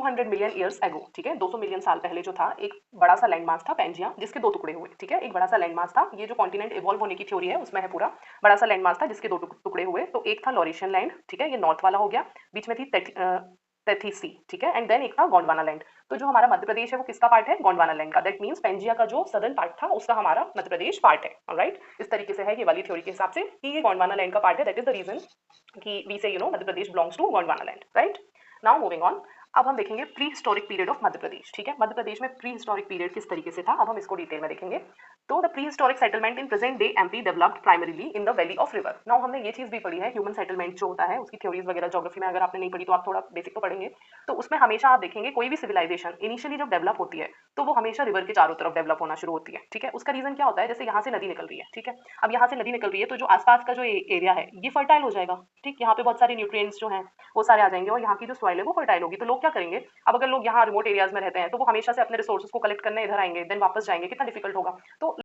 200 million years ago, ठीक है, 200 million साल पहले जो था एक बड़ा सा लैंड मास था पैंजिया, जिसके दो टुकड़े हुए, ठीक है, एक बड़ा सा लैंड मास था, ये जो कॉन्टिनेंट इवॉल्व होने की थ्योरी है उसमें है पूरा, बड़ा सा लैंड मास था जिसके दो टुकड़े हुए, तो एक था लॉरेशियन लैंड, ठीक है, ये नॉर्थ वाला हो गया, बीच में थी तेथीसी, ठीक है, एंड देन एक था गोंडवाना लैंड। तो जो हमारा मध्य प्रदेश है वो किसका पार्ट है? गोंडवाना लैंड का। दैट मीन्स पेंजिया का जो सदर्न पार्ट था उसका हमारा मध्य प्रदेश पार्ट है। ऑलराइट, इस तरीके से है ये वाली थ्योरी के हिसाब से कि ये गोंडवाना लैंड का पार्ट है। दैट इज द रीजन कि we say Madhya Pradesh belongs to Gondwana land, right. Now moving on, अब हम देखेंगे prehistoric period of Madhya Pradesh, ठीक है, मध्य प्रदेश में प्री हिस्टोरिक पीरियड किस तरीके से था, अब हम इसको डिटेल में देखेंगे। तो the pre historic settlement in present day MP developed primarily in the valley of river. Now हमने ये चीज भी पढ़ी है, ह्यूमन सेटलमेंट जो होता है उसकी थ्योरीज वगैरह ज्योग्राफी में, अगर आपने नहीं पढ़ी तो आप थोड़ा बेसिक तो पढ़ेंगे। तो उसमें हमेशा आप देखेंगे कोई भी सिविलाइजेशन इनिशियली जब डेवलप होती है तो वो हमेशा रिवर के चारों तरफ डेवलप होना शुरू होती है, ठीक है। उसका रीजन क्या होता है, जैसे यहाँ से नदी निकल रही है, ठीक है, अब यहाँ से नदी निकल रही है तो जो आसपास का जो एरिया है ये फर्टाइल हो जाएगा, ठीक, यहाँ पे बहुत सारे न्यूट्रिएंट्स जो हैं वो सारे आ जाएंगे और यहाँ की जो सॉइल है वो फर्टाइल होगी। तो लोग क्या करेंगे, अब अगर लोग यहाँ रिमोट एरियाज में रहते हैं तो वो हमेशा से अपने रिसोर्सेज को कलेक्ट करने इधर आएंगे, देन वापस जाएंगे, कितना डिफिकल्ट होगा। तो